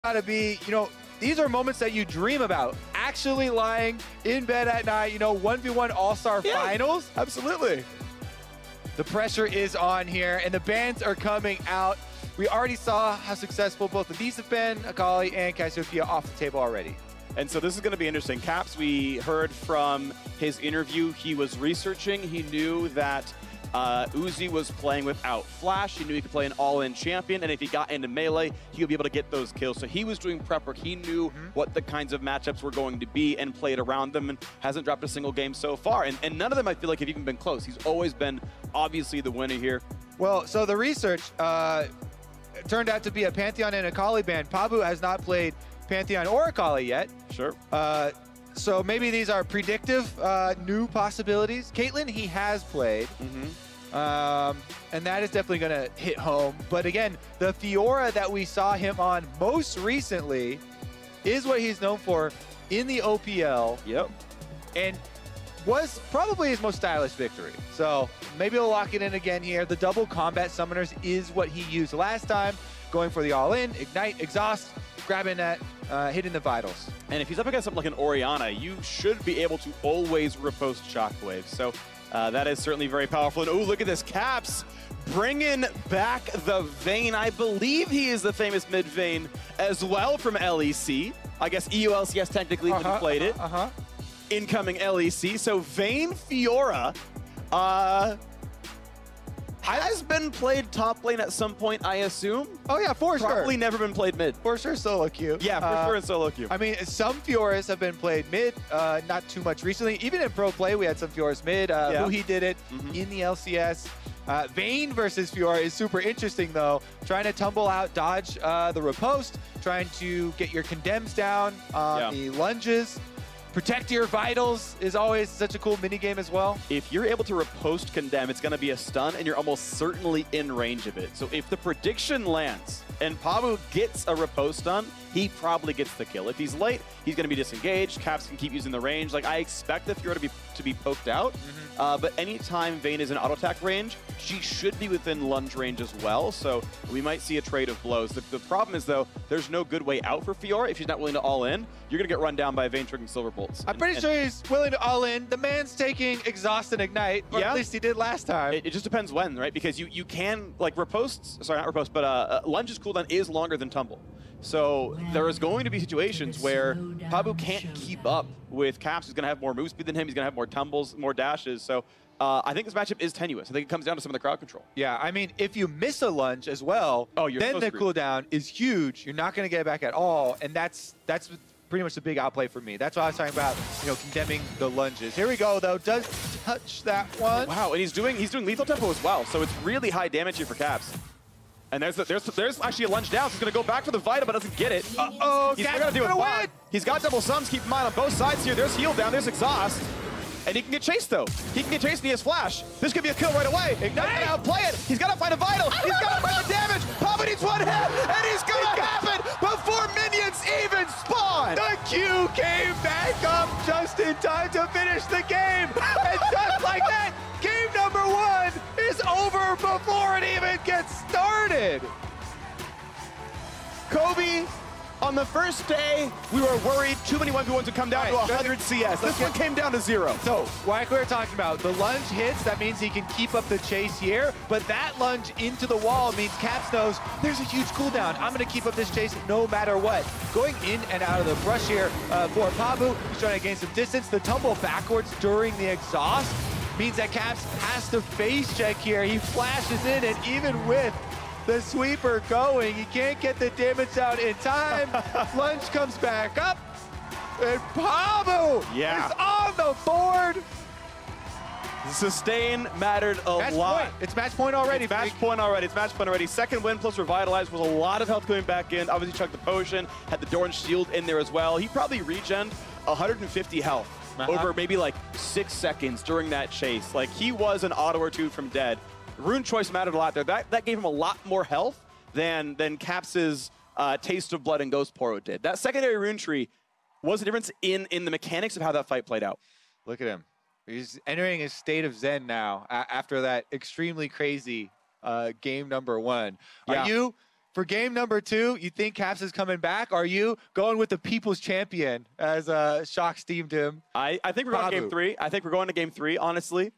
gotta be, these are moments that you dream about. Actually lying in bed at night, 1v1 All-Star Finals. Absolutely. The pressure is on here, and the bans are coming out. We already saw how successful both of these have been, Akali and Cassiopeia off the table already. And so this is going to be interesting. Caps, we heard from his interview, he was researching. He knew that Uzi was playing without Flash. He knew he could play an all-in champion, and if he got into melee, he would be able to get those kills. So he was doing prep work. He knew what the kinds of matchups were going to be and played around them and hasn't dropped a single game so far. And none of them, I feel like, have even been close. He's always been, obviously, the winner here. Well, so the research turned out to be a Pantheon and Akali ban. Pabu has not played Pantheon or Akali yet. Sure. So maybe these are predictive new possibilities. Caitlyn, he has played. And that is definitely going to hit home. But again, the Fiora that we saw him on most recently is what he's known for in the OPL. Yep. And was probably his most stylish victory. So maybe he'll lock it in again here. The double combat summoners is what he used last time, going for the all-in, ignite, exhaust, grabbing that, hitting the vitals. And if he's up against something like an Orianna, you should be able to always riposte Shockwave. So that is certainly very powerful. And oh, look at this, Caps bringing back the Vayne. I believe he is the famous mid Vayne as well from LEC. I guess EULCS technically when he played it. Incoming LEC. So Vayne Fiora has been played top lane at some point, I assume. Oh yeah, for sure. Probably never been played mid. For sure solo queue. Yeah, for sure in solo queue. I mean, some Fioras have been played mid, not too much recently. Even in pro play, we had some Fioras mid. He did it in the LCS. Vayne versus Fiora is super interesting though. Trying to tumble out, dodge the riposte, trying to get your condemns down on the lunges. Protect your vitals is always such a cool minigame as well. If you're able to riposte condemn, it's going to be a stun, and you're almost certainly in range of it. So if the prediction lands and Pabu gets a riposte stun, he probably gets the kill. If he's late, he's going to be disengaged. Caps can keep using the range. Like, I expect the Fiora to be poked out, but anytime Vayne is in auto attack range, she should be within lunge range as well. So we might see a trade of blows. The problem is, though, there's no good way out for Fiora. If she's not willing to all in, you're going to get run down by Vayne triggering Silver Bolts. I'm pretty sure he's willing to all in. The man's taking exhaust and ignite, or at least he did last time. It just depends when, right? Because you can, like, riposte, sorry, not riposte, but lunge's cooldown is longer than tumble. So there is going to be situations where Pabu can't keep up with Caps. He's going to have more move speed than him. He's going to have more tumbles, more dashes. So I think this matchup is tenuous. I think it comes down to some of the crowd control. Yeah, I mean, if you miss a lunge as well, then the cooldown is huge. You're not going to get it back at all, and that's pretty much the big outplay for me. That's why I was talking about, condemning the lunges. Here we go, though. Does touch that one. Wow, and he's doing lethal tempo as well, so it's really high damage here for Caps. And there's actually a lunge down, so he's going to go back for the Vita, but doesn't get it. He's going to do it win. He's got double sums, keep in mind, on both sides here. There's heal down, there's exhaust. And he can get chased, though. He can get chased, and he has flash. This could be a kill right away. Ignite going to outplay it. He's got to find a Vital. He's got to find the damage. Pabu needs one hit, and he's going to have it before minions even spawn. The Q came back up just in time to finish the game. And just like that, game number 1 is over before it even gets started. Kobe, on the first day, we were worried too many 1v1s would come down to 100 CS. This one came down to 0. So, like we were talking about, the lunge hits, that means he can keep up the chase here, but that lunge into the wall means Caps knows there's a huge cooldown. I'm going to keep up this chase no matter what. Going in and out of the brush here for Pabu, he's trying to gain some distance. The tumble backwards during the exhaust means that Caps has to face check here. He flashes in, and even with the sweeper going, he can't get the damage out in time. Lunge comes back up, and Pabu is on the board. The sustain mattered a lot. It's match point already. It's match point already. Second win plus Revitalize was a lot of health coming back in. Obviously chucked the potion, had the Doran shield in there as well. He probably regened 150 health over maybe like 6 seconds during that chase. Like, he was an auto or two from dead. Rune choice mattered a lot there. That gave him a lot more health than Caps's Taste of Blood and Ghost Poro did. That secondary rune tree was a difference in the mechanics of how that fight played out. Look at him. He's entering a state of zen now after that extremely crazy game number 1. Are you For game number 2, you think Caps is coming back? Or are you going with the people's champion, as Shock steamed him? I think we're going to game 3. I think we're going to game 3, honestly.